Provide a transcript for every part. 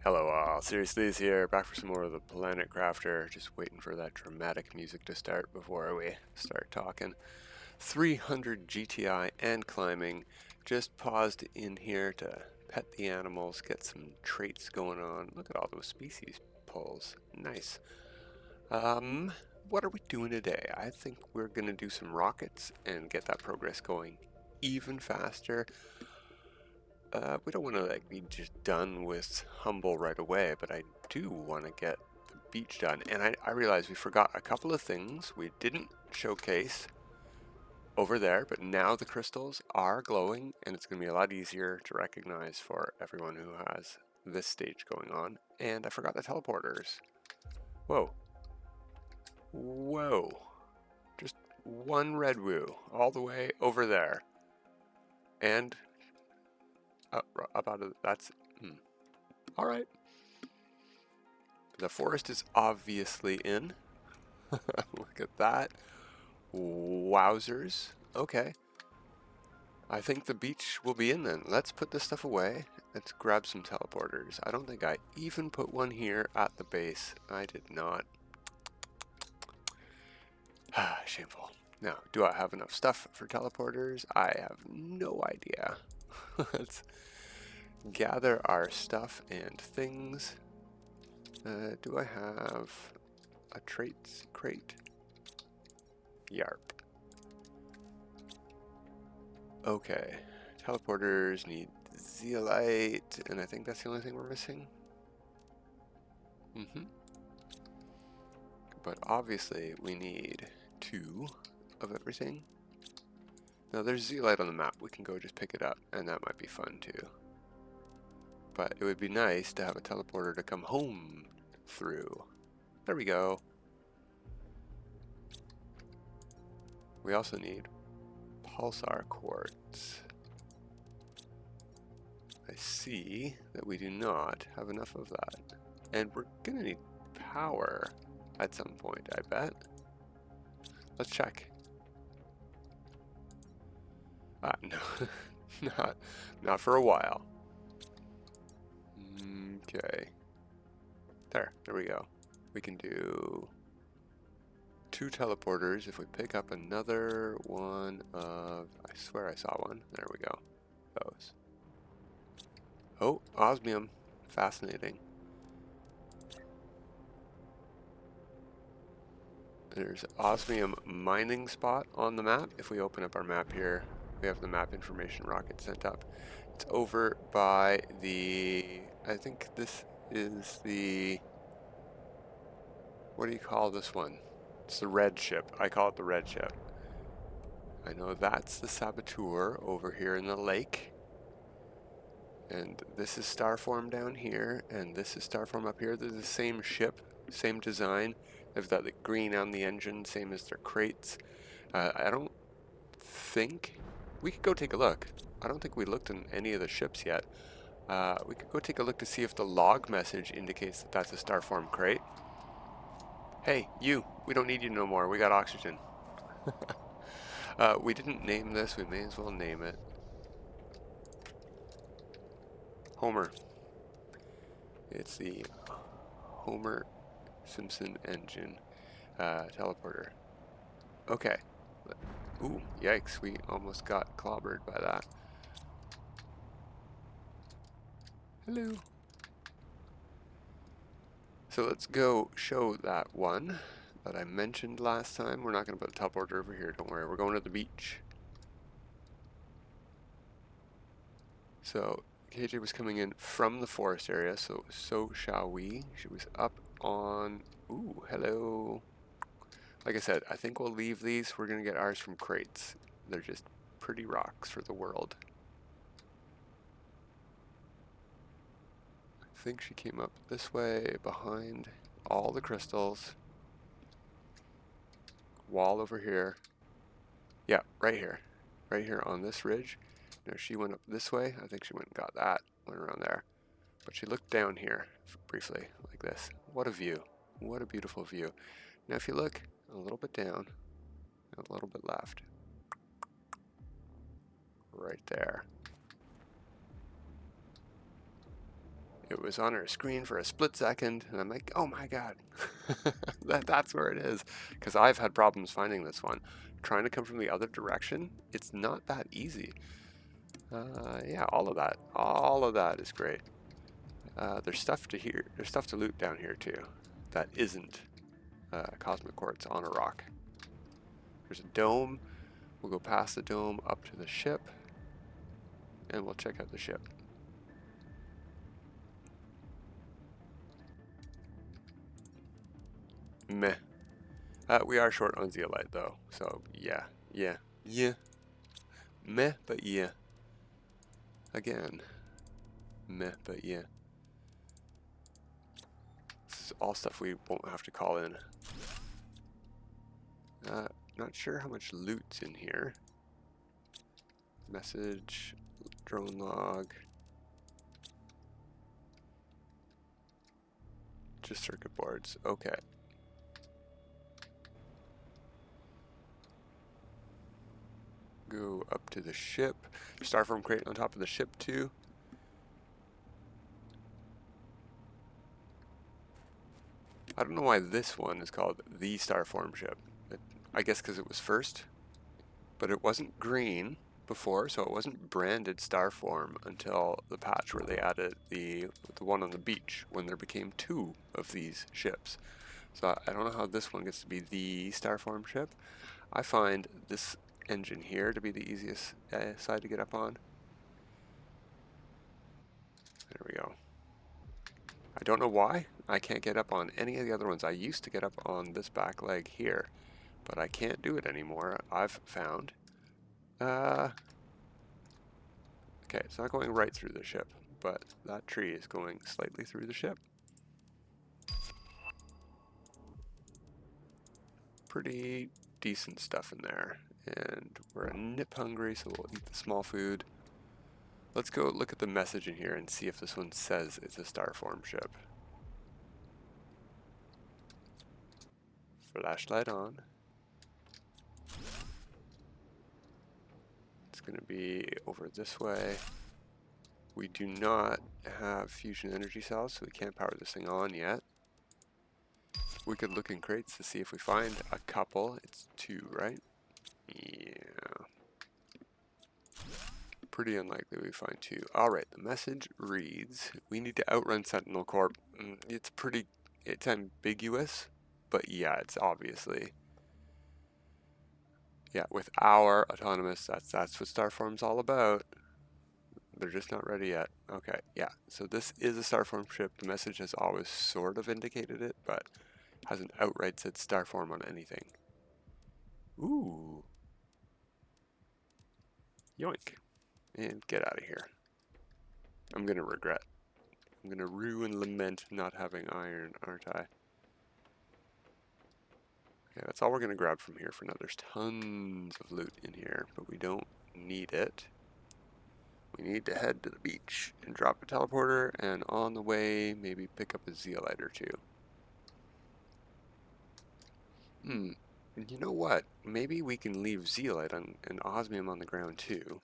Hello all, Seriously is here, back for some more of the Planet Crafter, just waiting for that dramatic music to start before we start talking. 300 GTI and climbing, just paused in here to pet the animals, get some traits going on. Look at all those species pulls, nice. What are we doing today? I think we're gonna do some rockets and get that progress going even faster. We don't want to be just done with Humble right away, but I do want to get the beach done. And I realized we forgot a couple of things we didn't showcase over there, but now the crystals are glowing, and it's going to be a lot easier to recognize for everyone who has this stage going on. And I forgot the teleporters. Whoa. Whoa. Just one Redwo all the way over there. And about it, that's... All right. The forest is obviously in. Look at that. Wowzers. Okay. I think the beach will be in then. Let's put this stuff away. Let's grab some teleporters. I don't think I even put one here at the base. I did not. Shameful. Now, do I have enough stuff for teleporters? I have no idea. Let's gather our stuff and things. Do I have a traits crate? Yarp. Okay. Teleporters need zeolite, and I think that's the only thing we're missing. But obviously we need 2 of everything. Now there's zeolite on the map. We can go just pick it up, and that might be fun too. But it would be nice to have a teleporter to come home through. There we go. We also need pulsar quartz. I see that we do not have enough of that. And we're gonna need power at some point, I bet. Let's check. No, not for a while. Okay. There we go. We can do 2 teleporters if we pick up another one of, I swear I saw one. There we go. Those. Oh, osmium. Fascinating. There's osmium mining spot on the map. If we open up our map here, we have the map information rocket sent up. It's over by the, I think this is the, what do you call this one? It's the red ship. I call it the red ship. I know that's the saboteur over here in the lake. And this is Starform down here, and this is Starform up here. They're the same ship, same design. They've got the green on the engine, same as their crates. I don't think... We could go take a look. I don't think we looked in any of the ships yet. We could go take a look to see if the log message indicates that that's a Starform crate. Hey, you! We don't need you no more. We got oxygen. We didn't name this. We may as well name it. Homer. It's the Homer Simpson engine teleporter. Okay. Ooh, yikes, we almost got clobbered by that. Hello. So let's go show that one that I mentioned last time. We're not going to put a teleporter over here, don't worry. We're going to the beach. So KJ was coming in from the forest area, so shall we. She was up on... Ooh, hello. Like I said, I think we'll leave these. We're going to get ours from crates. They're just pretty rocks for the world. I think she came up this way behind all the crystals. Wall over here. Yeah, right here. Right here on this ridge. No, she went up this way. I think she went and got that. Went around there. But she looked down here briefly, like this. What a view. What a beautiful view. Now if you look a little bit down, a little bit left. Right there. It was on our screen for a split second, and I'm like, oh my god, that's where it is. Because I've had problems finding this one. Trying to come from the other direction, it's not that easy. Yeah, all of that is great. There's stuff to loot down here too. That isn't cosmic quartz on a rock. There's a dome. We'll go past the dome up to the ship, and we'll check out the ship. Meh. We are short on zeolite though, so yeah. Meh, but yeah. Again, meh, but yeah. This is all stuff we won't have to call in. Not sure how much loot's in here. Message, drone log. Just circuit boards, okay. Go up to the ship. Starform Crate on top of the ship too. I don't know why this one is called the Starform ship. I guess because it was first, but it wasn't green before, so it wasn't branded Starform until the patch where they added the one on the beach, when there became 2 of these ships. So I don't know how this one gets to be the Starform ship. I find this engine here to be the easiest side to get up on. There we go. I don't know why I can't get up on any of the other ones. I used to get up on this back leg here, but I can't do it anymore, I've found. Okay, it's not going right through the ship, but that tree is going slightly through the ship. Pretty decent stuff in there, and we're a nip hungry, so we'll eat the small food. Let's go look at the message in here and see if this one says it's a Starform ship. Flashlight on. It's going to be over this way. We do not have fusion energy cells, so we can't power this thing on yet. We could look in crates to see if we find a couple. It's 2, right? Yeah. Pretty unlikely we find 2. Alright, the message reads, we need to outrun Sentinel Corp. It's ambiguous, but yeah, it's obviously. Yeah, with our autonomous, that's what Starform's all about. They're just not ready yet. Okay, yeah, so this is a Starform ship. The message has always sort of indicated it, but hasn't outright said Starform on anything. Ooh. Yoink. And get out of here. I'm gonna regret. I'm gonna rue and lament not having iron, aren't I? Okay, that's all we're gonna grab from here for now. There's tons of loot in here, but we don't need it. We need to head to the beach and drop a teleporter, and on the way, maybe pick up a zeolite or 2. You know what? Maybe we can leave zeolite and osmium on the ground too.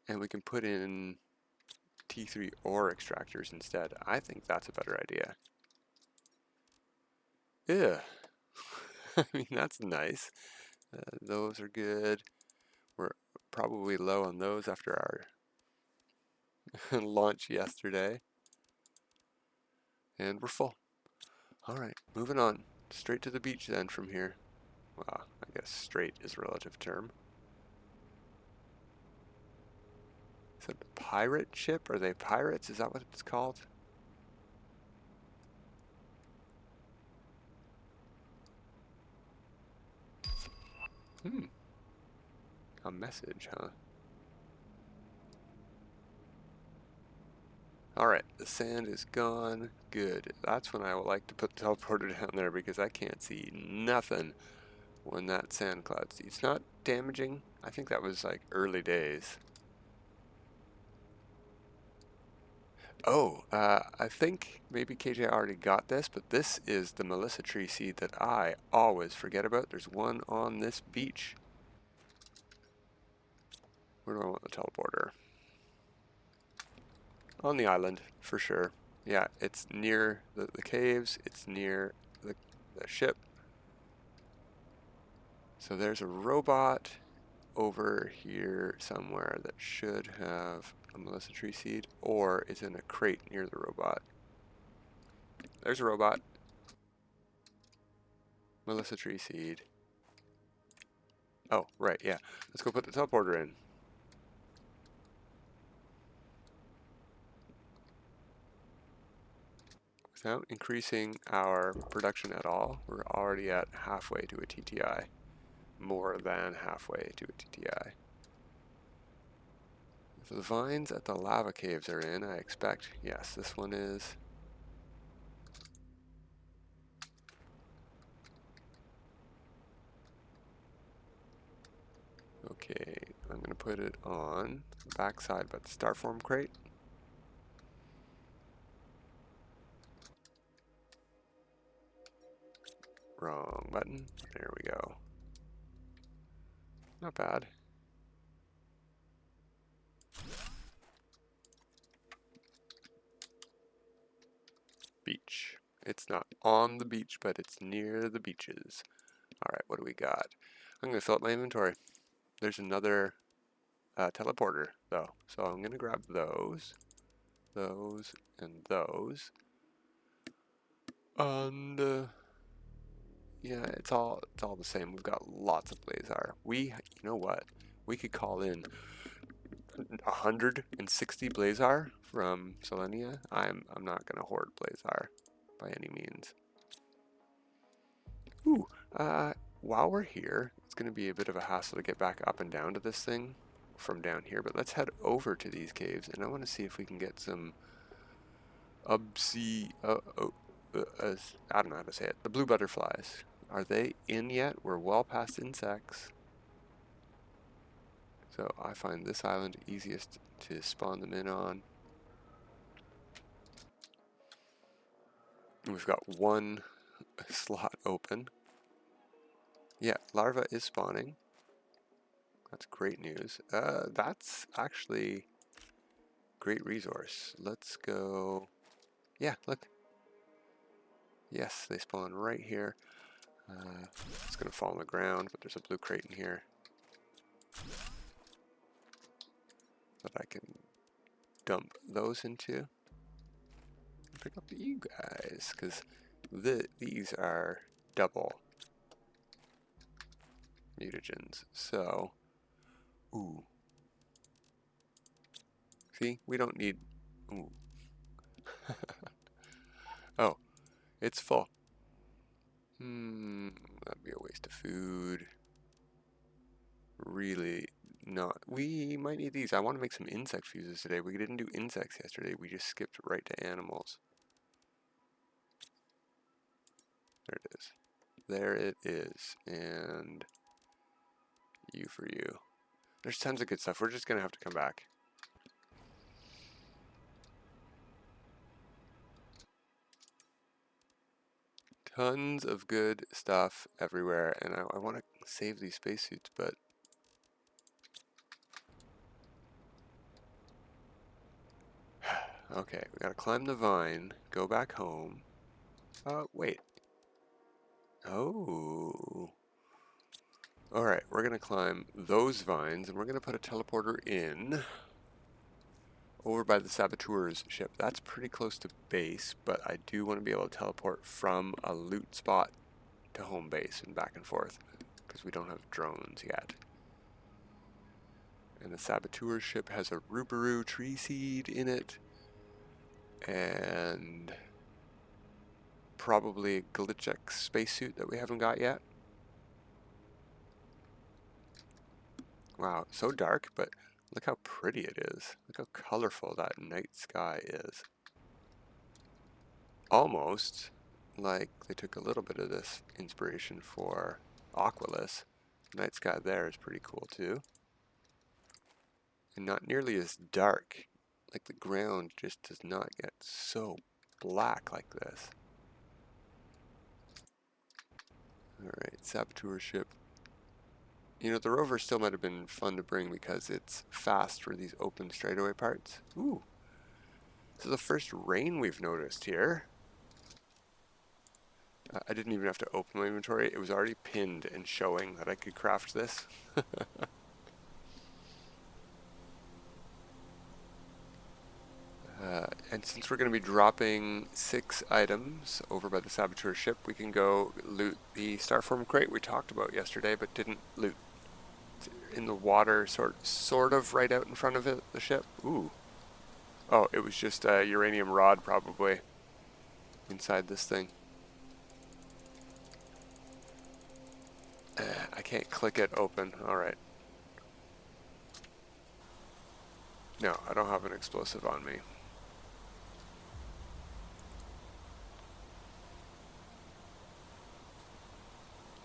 And we can put in T3 ore extractors instead. I think that's a better idea. Yeah. I mean, that's nice. Those are good. We're probably low on those after our launch yesterday. And we're full. Alright, moving on. Straight to the beach then from here. Well, I guess straight is a relative term. Is it a pirate ship? Are they pirates? Is that what it's called? A message, huh? Alright, the sand is gone. Good. That's when I would like to put the teleporter down there, because I can't see nothing when that sand cloud. It's not damaging. I think that was like early days. Oh, I think maybe KJ already got this, but this is the Malissea Tree Seed that I always forget about. There's one on this beach. Where do I want the teleporter? On the island, for sure. Yeah, it's near the caves, it's near the ship. So there's a robot over here somewhere that should have a Malissea Tree Seed, or it's in a crate near the robot. There's a robot. Malissea Tree Seed. Oh, right, yeah. Let's go put the teleporter in. Without increasing our production at all, we're already at halfway to a TTI. More than halfway to a TTI. So the vines at the lava caves are in, I expect. Yes, this one is. Okay, I'm going to put it on the back side by the Starform Crate. Wrong button. There we go. Not bad. Beach. It's not on the beach, but it's near the beaches. Alright, what do we got? I'm going to fill up my inventory. There's another teleporter, though. So I'm going to grab those, and those. And, yeah, it's all the same. We've got lots of blazar. You know what? We could call in 160 blazar from Selenea. I'm not going to hoard blazar by any means. Ooh, while we're here, it's going to be a bit of a hassle to get back up and down to this thing from down here, but let's head over to these caves, and I want to see if we can get some I don't know how to say it. The blue butterflies. Are they in yet? We're well past insects. So I find this island easiest to spawn them in on. We've got one slot open. Yeah, larva is spawning. That's great news. That's actually great resource. Let's go. Yeah, look. Yes, they spawn right here. It's going to fall on the ground, but there's a blue crate in here that I can dump those into. Pick up you guys, because these are double mutagens. So, ooh. See, we don't need. Ooh. Oh, it's full. That'd be a waste of food. Really not. We might need these. I want to make some insect fuses today. We didn't do insects yesterday. We just skipped right to animals. There it is. There it is. And you for you. There's tons of good stuff. We're just going to have to come back. Tons of good stuff everywhere. And I want to save these spacesuits, but okay, we gotta climb the vine, go back home. Wait. Oh. Alright, we're gonna climb those vines, and we're gonna put a teleporter in over by the Saboteur's ship. That's pretty close to base, but I do want to be able to teleport from a loot spot to home base and back and forth, because we don't have drones yet. And the Saboteur's ship has a Redwo Tree Seed in it, and probably a Glitchek spacesuit that we haven't got yet. Wow, so dark, but look how pretty it is. Look how colorful that night sky is. Almost like they took a little bit of this inspiration for Aqualus. Night sky there is pretty cool too. And not nearly as dark. Like the ground just does not get so black like this. Alright, Saboteur ship. You know, the rover still might have been fun to bring because it's fast for these open straightaway parts. Ooh. This is the first rain we've noticed here. I didn't even have to open my inventory. It was already pinned and showing that I could craft this. And since we're going to be dropping 6 items over by the saboteur ship, we can go loot the Starform Crate we talked about yesterday, but didn't loot. It's in the water, sort of right out in front of it, the ship. Ooh. Oh, it was just a uranium rod probably inside this thing. I can't click it open. Alright. No, I don't have an explosive on me.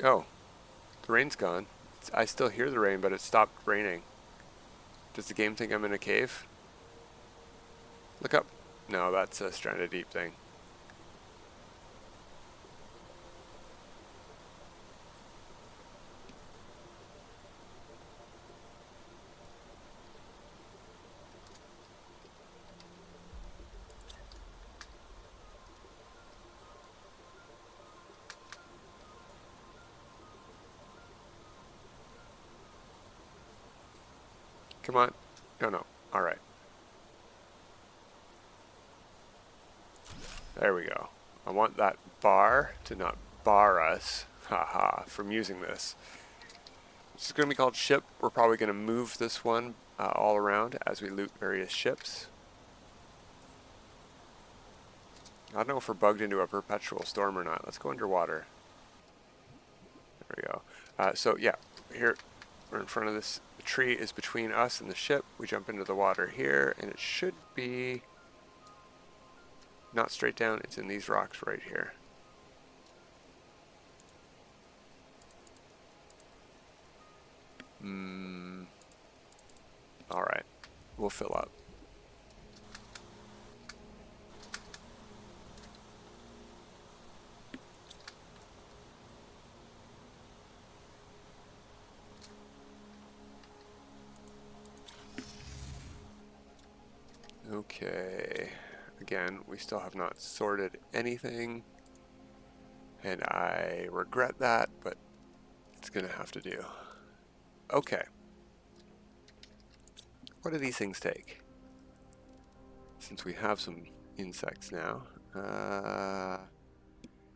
Oh, the rain's gone. I still hear the rain, but it stopped raining. Does the game think I'm in a cave? Look up. No, that's a Stranded Deep thing. Come on. No. Alright. There we go. I want that bar to not bar us, haha, from using this. This is going to be called Ship. We're probably going to move this one all around as we loot various ships. I don't know if we're bugged into a perpetual storm or not. Let's go underwater. There we go. So yeah, here we're in front of this. The tree is between us and the ship. We jump into the water here, and it should be not straight down. It's in these rocks right here. Alright, we'll fill up. Okay, again, we still have not sorted anything, and I regret that, but it's gonna have to do. Okay. What do these things take? Since we have some insects now.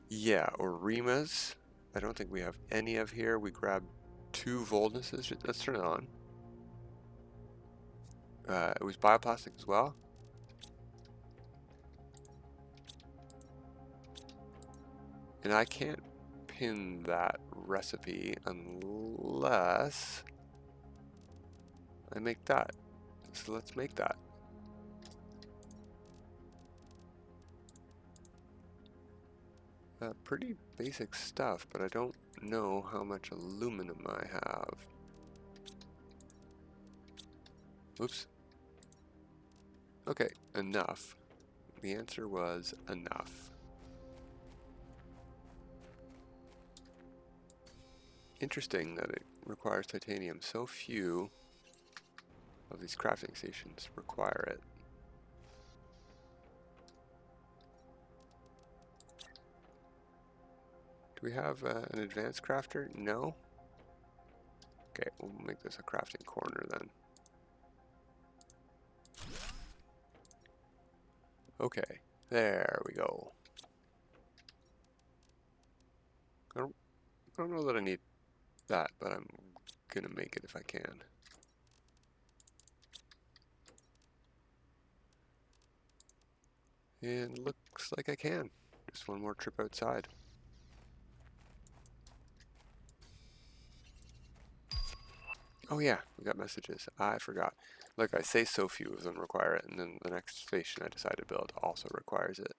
Yeah, Orimas. I don't think we have any of here. We grabbed 2 Voldnesses. Let's turn it on. It was bioplastic as well. And I can't pin that recipe unless I make that. So let's make that. Pretty basic stuff, but I don't know how much aluminum I have. Oops. Okay, enough. The answer was enough. Interesting that it requires titanium. So few of these crafting stations require it. Do we have an advanced crafter? No? Okay, we'll make this a crafting corner then. Okay, there we go. I don't know that I need that, but I'm gonna make it if I can. And looks like I can. Just one more trip outside. Oh yeah, we got messages. I forgot. Look, I say so few of them require it, and then the next station I decide to build also requires it.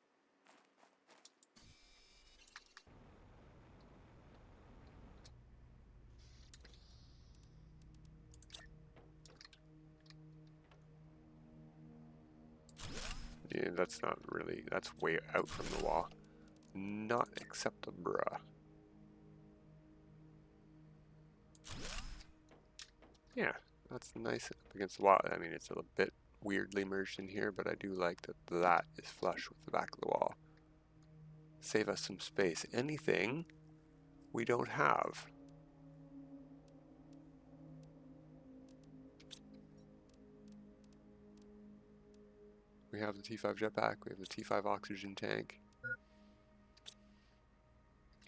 Yeah, that's not really, that's way out from the wall. Not acceptable. Yeah, that's nice up against the wall. I mean, it's a bit weirdly merged in here, but I do like that that is flush with the back of the wall. Save us some space. Anything we don't have. We have the T5 jetpack, we have the T5 oxygen tank.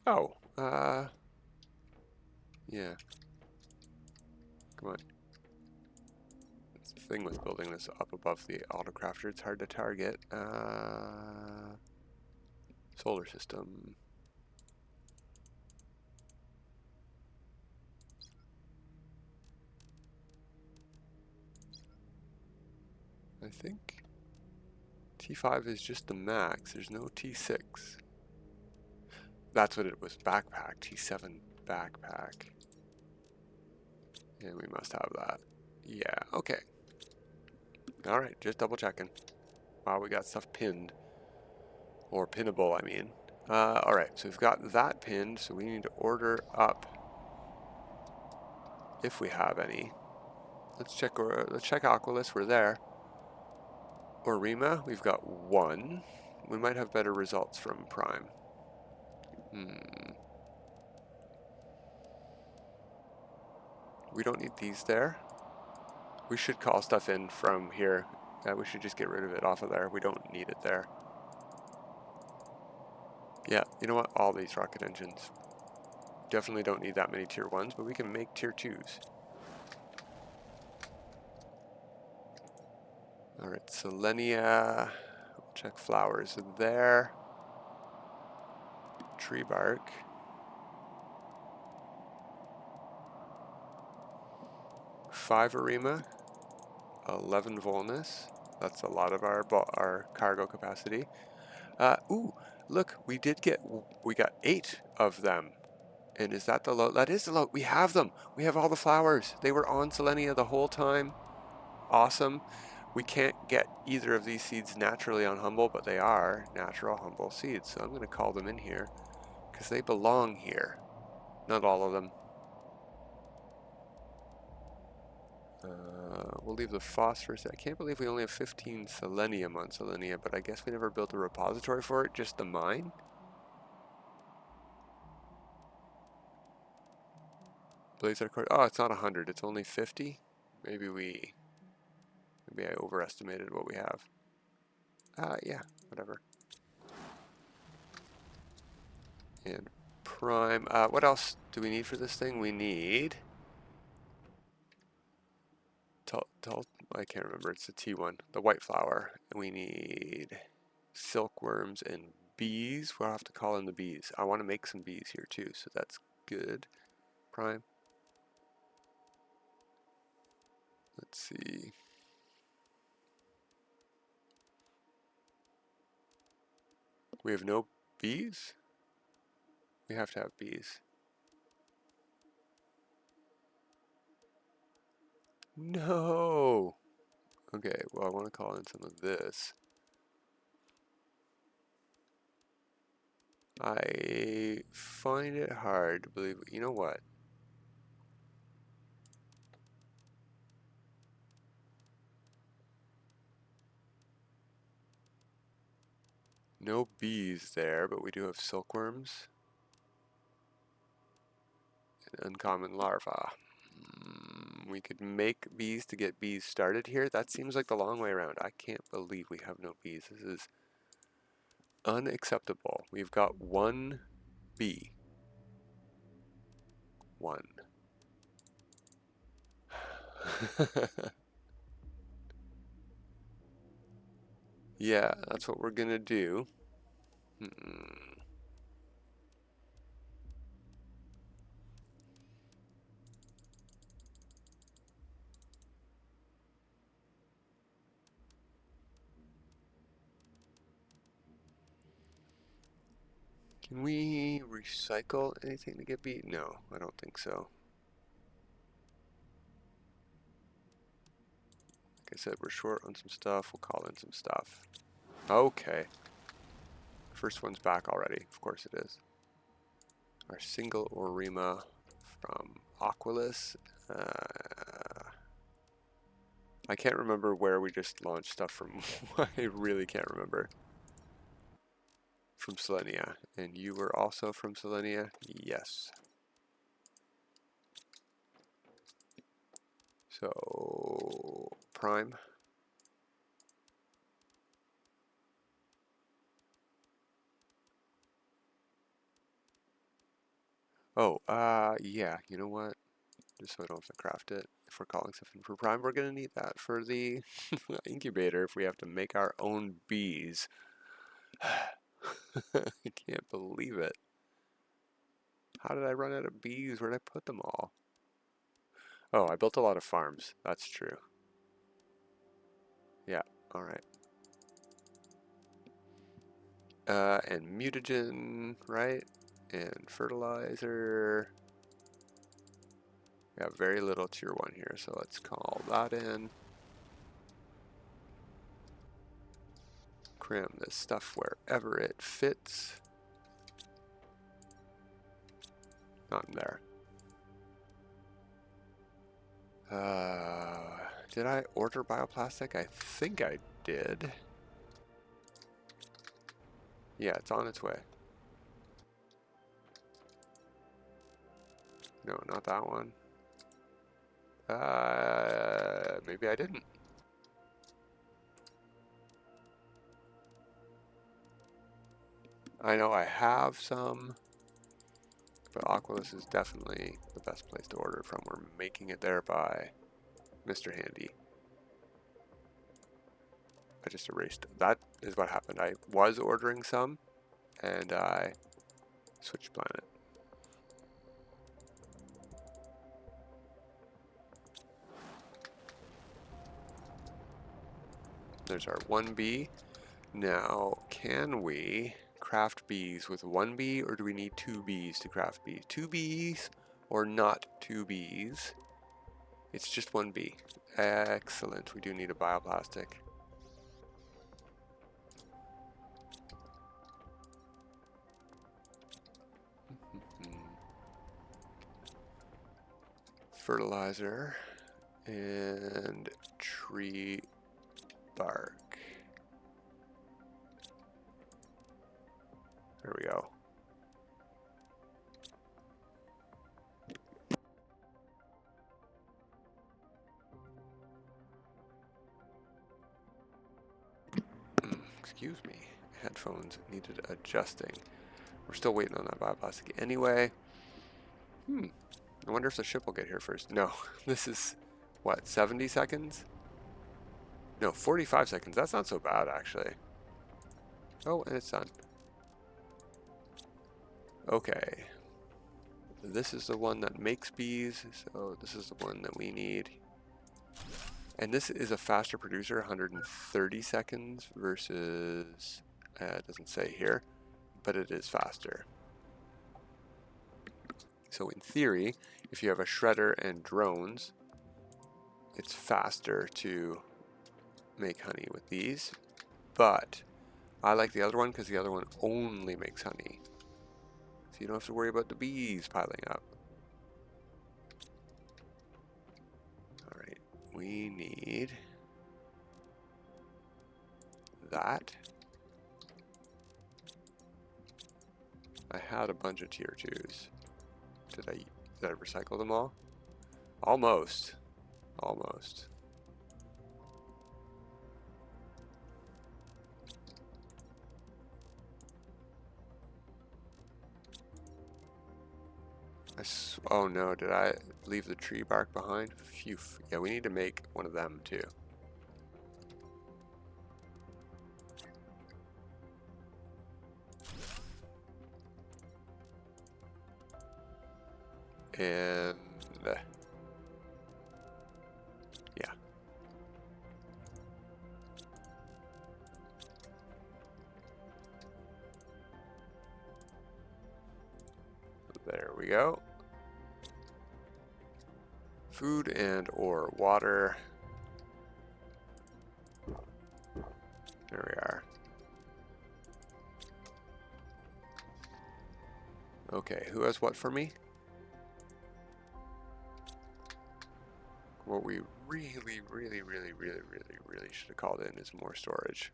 Oh, yeah. Come on. That's the thing with building this up above the autocrafter, it's hard to target. Solar system. I think T5 is just the max, there's no T6. That's what it was, backpack, T7 backpack. And we must have that. Yeah, okay. Alright, just double checking. Wow, we got stuff pinned. Or pinnable, I mean. Alright, so we've got that pinned, so we need to order up if we have any. Let's check Aquilus, we're there. Orima, we've got one. We might have better results from Prime. We don't need these there. We should call stuff in from here. We should just get rid of it off of there. We don't need it there. Yeah, you know what? All these rocket engines. Definitely don't need that many tier 1s, but we can make tier 2s. Alright, Selenea. We'll check flowers there. Tree bark. 5 Arima. 11 Volnus. That's a lot of our cargo capacity. Ooh, look, we got 8 of them. And is that the load? That is the load. We have them. We have all the flowers. They were on Selenea the whole time. Awesome. We can't get either of these seeds naturally on Humble, but they are natural Humble seeds. So I'm going to call them in here because they belong here. Not all of them. We'll leave the phosphorus. I can't believe we only have 15 selenium on Selenea, but I guess we never built a repository for it, just the mine. Blazer cord. Oh, it's not 100. It's only 50. Maybe I overestimated what we have. Yeah, whatever. And prime. What else do we need for this thing? We need. I can't remember. It's the T1, the white flower. And we need silkworms and bees. We'll have to call in the bees. I want to make some bees here too, so that's good. Prime. Let's see. We have no bees? We have to have bees. No! Okay, well I want to call in some of this. I find it hard to believe, you know what? No bees there, but we do have silkworms. An uncommon larva. We could make bees to get bees started here. That seems like the long way around. I can't believe we have no bees. This is unacceptable. We've got one bee. One. Yeah, that's what we're gonna do. Can we recycle anything to get bee? No, I don't think so. Like I said, we're short on some stuff. We'll call in some stuff. Okay. First one's back already. Of course it is. Our single Orima from Aquilus. I can't remember where we just launched stuff from. I really can't remember. From Selenea. And you were also from Selenea? Yes. So, prime. Oh, yeah, you know what? Just so I don't have to craft it. If we're calling something for prime, we're going to need that for the incubator if we have to make our own bees. I can't believe it. How did I run out of bees? Where did I put them all? Oh, I built a lot of farms. That's true. Yeah, alright. And mutagen, right? And fertilizer. We have very little tier 1 here, so let's call that in. Cram this stuff wherever it fits. Not in there. Did I order bioplastic? I think I did. Yeah, it's on its way. No, not that one. Maybe I didn't. I know I have some, but Aquilus is definitely the best place to order it from. We're making it there by Mr. Handy. I just erased. That is what happened. I was ordering some, and I switched planet. There's our 1 bee. Now, can we craft bees with 1 bee, or do we need 2 bees to craft bees? 2 bees or not 2 bees? It's just 1 bee. Excellent. We do need a bioplastic. Fertilizer and tree bark. There we go. Excuse me. Headphones needed adjusting. We're still waiting on that bioplastic anyway. I wonder if the ship will get here first. No, this is, what, 70 seconds? No, 45 seconds. That's not so bad, actually. Oh, and it's done. Okay. This is the one that makes bees, so this is the one that we need. And this is a faster producer, 130 seconds versus, it doesn't say here, but it is faster. So in theory, if you have a shredder and drones, it's faster to make honey with these. But I like the other one because the other one only makes honey. So you don't have to worry about the bees piling up. Alright, we need that. I had a bunch of tier 2s. Did I recycle them all? Almost. Almost. Oh no, did I leave the tree bark behind? Phew. Yeah, we need to make one of them too. And yeah. There we go. Food and or water. There we are. Okay, who has what for me? What we really, really, really, really, really, really should have called in is more storage.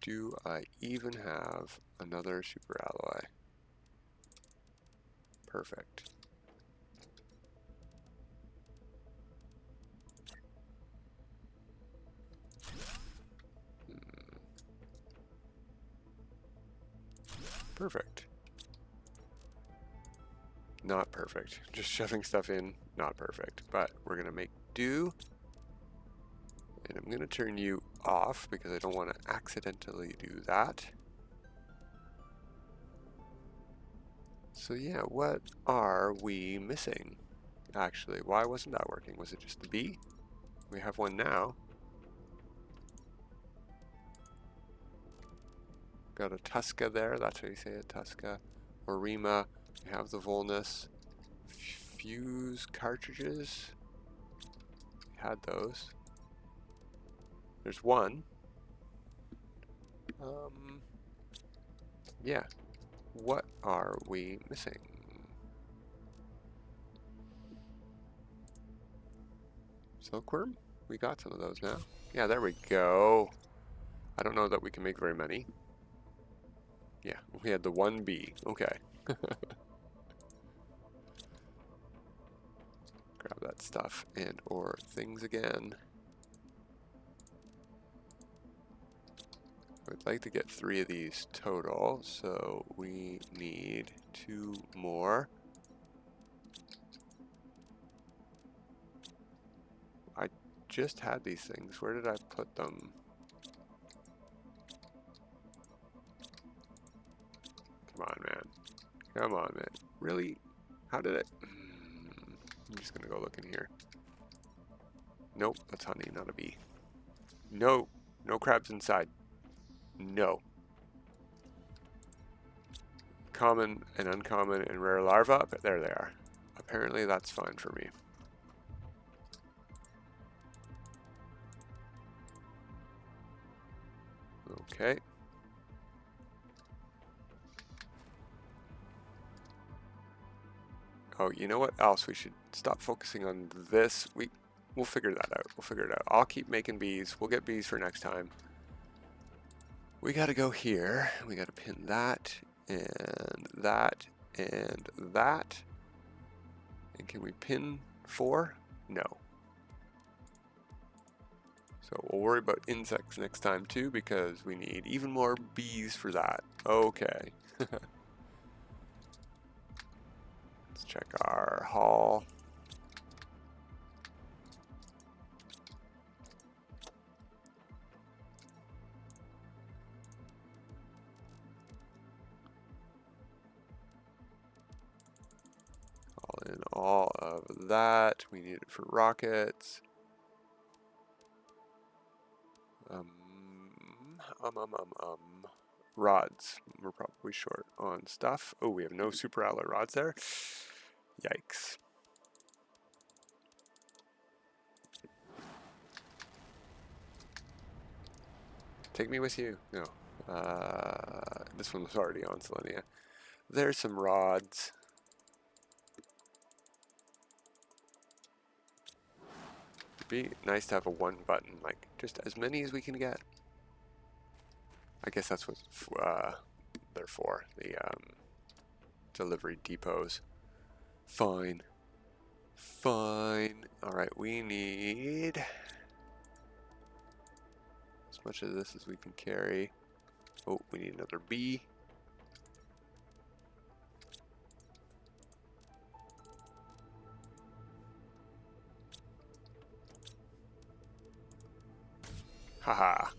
Do I even have another super alloy? Perfect. Perfect. Not perfect. Just shoving stuff in, not perfect. But we're going to make do. And I'm going to turn you off because I don't want to accidentally do that. So yeah, what are we missing? Actually, why wasn't that working? Was it just the bee? We have one now. Got a Tusca there, that's how you say it, Tusca. Orima, we have the Volnus. Fuse cartridges. We had those. There's one. Yeah. What are we missing? Silkworm? We got some of those now. Yeah, there we go. I don't know that we can make very many. Yeah, we had the one bee. Okay. Grab that stuff and or things again. I'd like to get 3 of these total, so we need 2 more. I just had these things. Where did I put them? Come on, man. Come on, man. Really? How did it? I'm just gonna go look in here. Nope, that's honey, not a bee. No, no crabs inside. No. Common and uncommon and rare larva, but there they are. Apparently that's fine for me. Okay. Oh, you know what else? We should stop focusing on this. We'll figure that out. We'll figure it out. I'll keep making bees. We'll get bees for next time. We gotta go here. We gotta pin that and that and that. And can we pin 4? No. So we'll worry about insects next time too, because we need even more bees for that. Okay. Let's check our haul. All in all of that. We need it for rockets. Rods. We're probably short on stuff. Oh, we have no super alloy rods there. Yikes. Take me with you. No. This one was already on Selenea. There's some rods. It'd be nice to have a 1 button, like just as many as we can get. I guess that's what they're for, the delivery depots. Fine. Fine. Alright, we need as much of this as we can carry. Oh, we need another bee. Haha.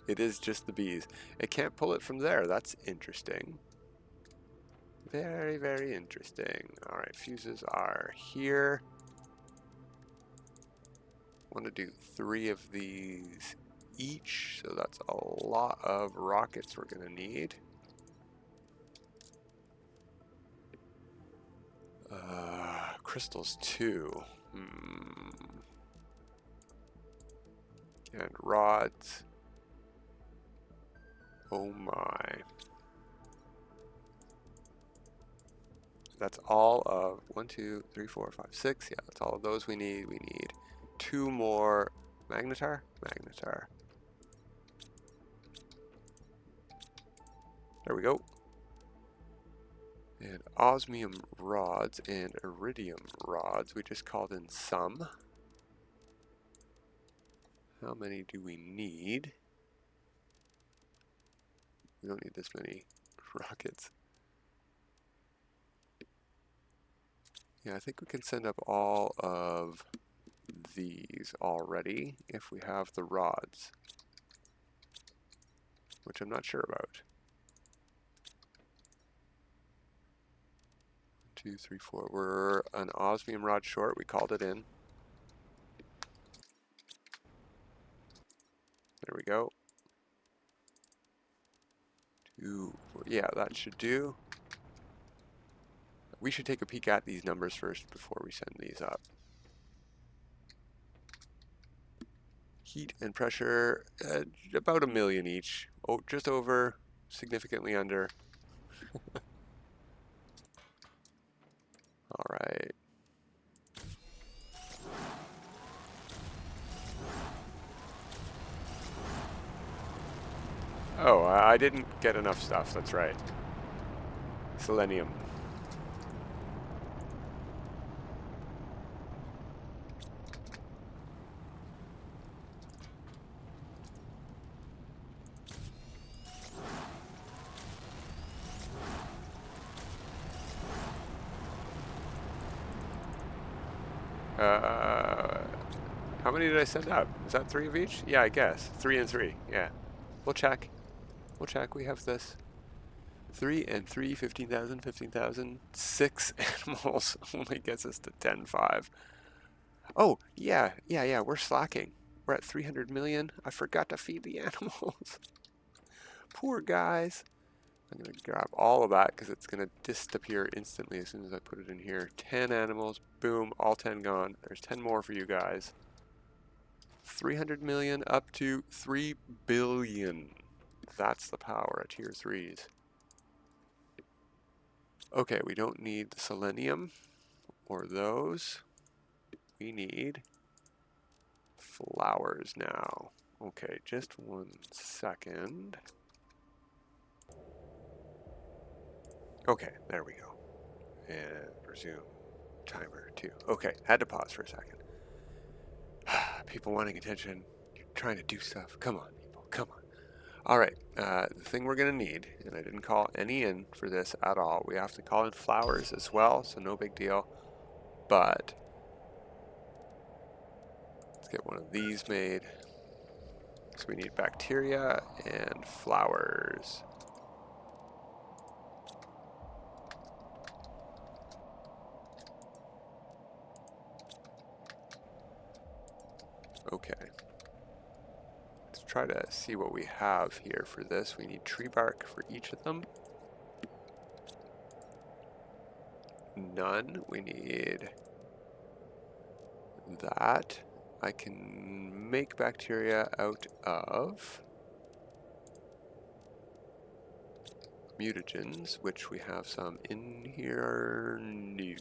It is just the bees. It can't pull it from there. That's interesting. Very, very interesting. Alright, fuses are here. Want to do 3 of these each, so that's a lot of rockets we're going to need. Crystals too. And rods. Oh my. that's all of 1, 2, 3, 4, 5, 6. Yeah, that's all of those we need. We need 2 more magnetar. There we go. And osmium rods and iridium rods. We just called in some. How many do we need? We don't need this many rockets. Yeah, I think we can send up all of these already if we have the rods, which I'm not sure about. 1, 2, 3, 4. We're an osmium rod short. We called it in. There we go. 2, 4. Yeah, that should do. We should take a peek at these numbers first before we send these up. Heat and pressure, about 1 million each. Oh, just over, significantly under. All right. Oh, I didn't get enough stuff, that's right. Selenium. How many did I send up? Is that 3 of each? Yeah, I guess. 3 and 3, yeah. We'll check. We'll check, we have this. 3 and 3, 15,000, 15,000. 6 animals only gets us to 10.5. Oh, yeah, we're slacking. We're at 300 million. I forgot to feed the animals. Poor guys. I'm going to grab all of that because it's going to disappear instantly as soon as I put it in here. 10 animals. Boom. All 10 gone. There's 10 more for you guys. 300 million up to 3 billion. That's the power at tier 3s. Okay, we don't need the selenium or those. We need flowers now. Okay, just 1 second. Okay, there we go. And resume timer 2. Okay, had to pause for a second. People wanting attention, you're trying to do stuff. Come on, people, come on. All right, the thing we're gonna need, and I didn't call any in for this at all. We have to call in flowers as well, so no big deal. But let's get one of these made. So we need bacteria and flowers. Okay. Let's try to see what we have here for this. We need tree bark for each of them. None. We need that. I can make bacteria out of mutagens, which we have some in here. New.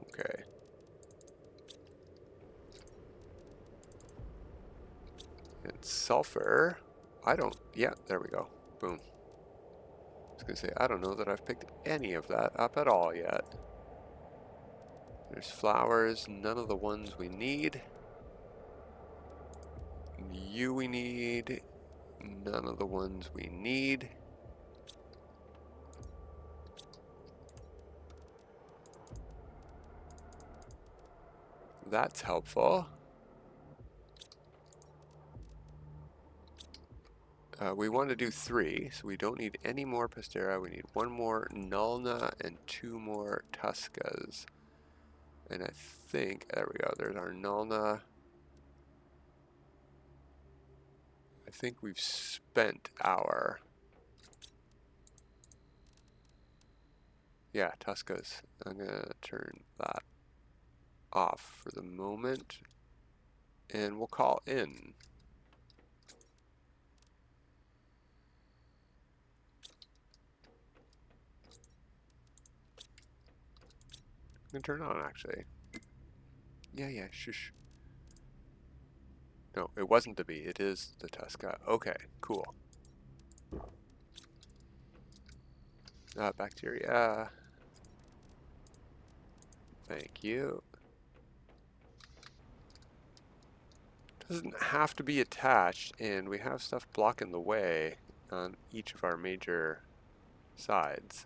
Okay. And sulfur. I don't. Yeah, there we go. Boom. I was going to say, I don't know that I've picked any of that up at all yet. There's flowers, none of the ones we need. You we need, none of the ones we need. That's helpful. We want to do 3, so we don't need any more Pastera. We need 1 more Nulna and 2 more Tuscas. And I think, there we go, there's our Nulna. I think we've spent our, yeah, Tuscas. I'm going to turn that off for the moment. And we'll call in. I'm gonna turn it on actually. Yeah, shush. No, it wasn't the bee, it is the Tusca. Okay, cool. Bacteria. Thank you. Doesn't have to be attached, and we have stuff blocking the way on each of our major sides.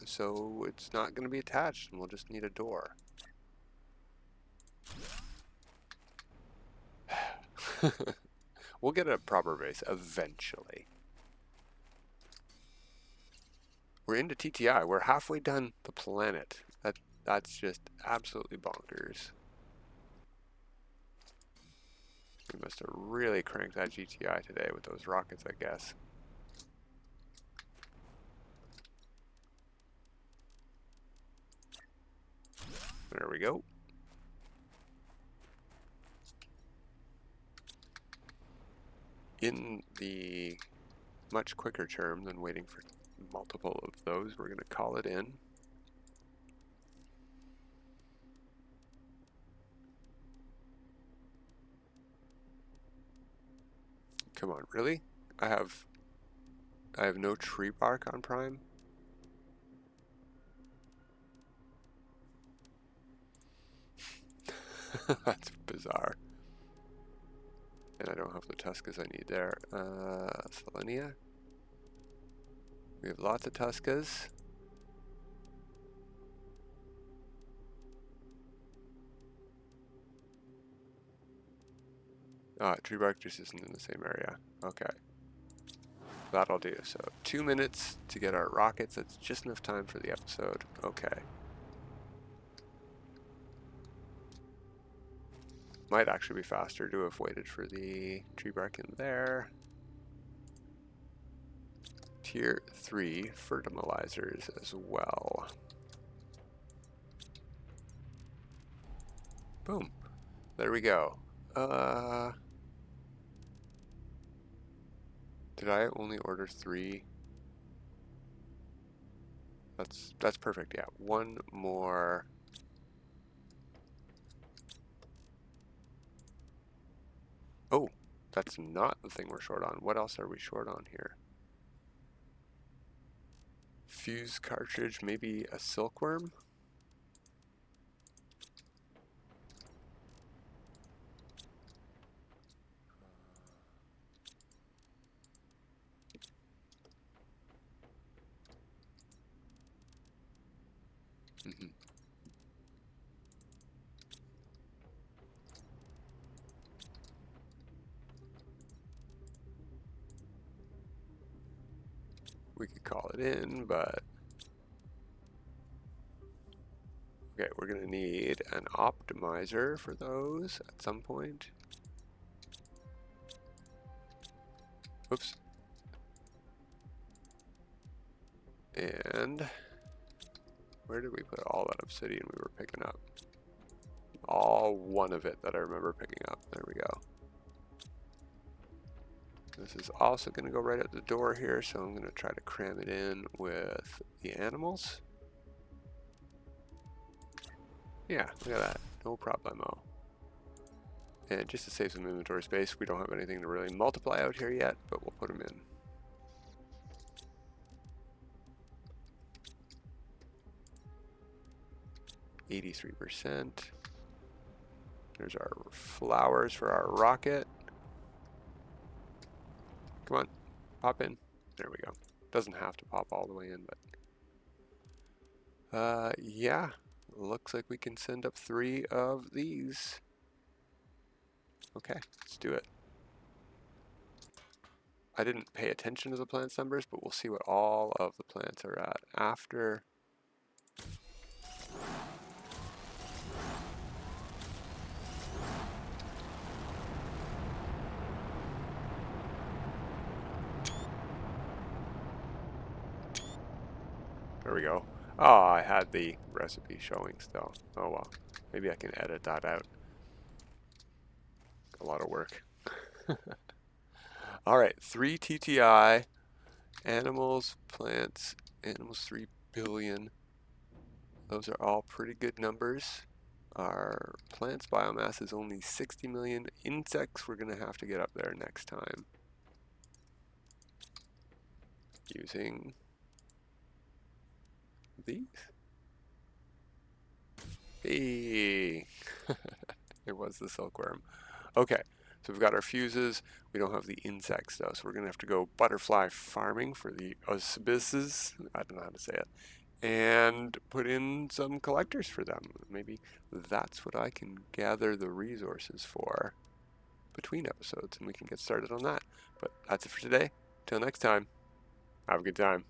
So it's not going to be attached, and we'll just need a door. We'll get a proper base eventually. We're into TTI. We're halfway done the planet. That's just absolutely bonkers. We must have really cranked that GTI today with those rockets, I guess. There we go. In the much quicker term than waiting for multiple of those, we're going to call it in. Come on, really? I have no tree bark on Prime? That's bizarre. And I don't have the Tuscas I need there. Selenea. We have lots of Tuscas. Tree bark just isn't in the same area. Okay. That'll do. So 2 minutes to get our rockets. That's just enough time for the episode. Okay. Might actually be faster to have waited for the tree bark in there. Tier 3 fertilizers as well. Boom. There we go. Did I only order 3? That's perfect. Yeah, one more. Oh, that's not the thing we're short on. What else are we short on here? Fuse cartridge, maybe a silkworm? We could call it in, but okay, we're gonna need an optimizer for those at some point. Oops. And where did we put all that obsidian we were picking up? All one of it that I remember picking up. There we go. This is also going to go right at the door here, so I'm going to try to cram it in with the animals. Yeah, look at that. No problemo. And just to save some inventory space, we don't have anything to really multiply out here yet, but we'll put them in. %. There's our flowers for our rocket. Come on, pop in. There we go. Doesn't have to pop all the way in, but yeah, looks like we can send up 3 of these. Okay, let's do it. I didn't pay attention to the plants numbers, but we'll see what all of the plants are at after. There we go. Oh, I had the recipe showing still. Oh well, maybe I can edit that out. A lot of work. All right, 3 TTI, animals, plants, animals 3 billion, Those are all pretty good numbers. Our plant's biomass is only 60 million. Insects, we're going to have to get up there next time. Using these. Hey! It was the silkworm. Okay, so we've got our fuses. We don't have the insects though, so we're going to have to go butterfly farming for the Oesbes. I don't know how to say it. And put in some collectors for them. Maybe that's what I can gather the resources for between episodes, and we can get started on that. But that's it for today. Till next time, have a good time.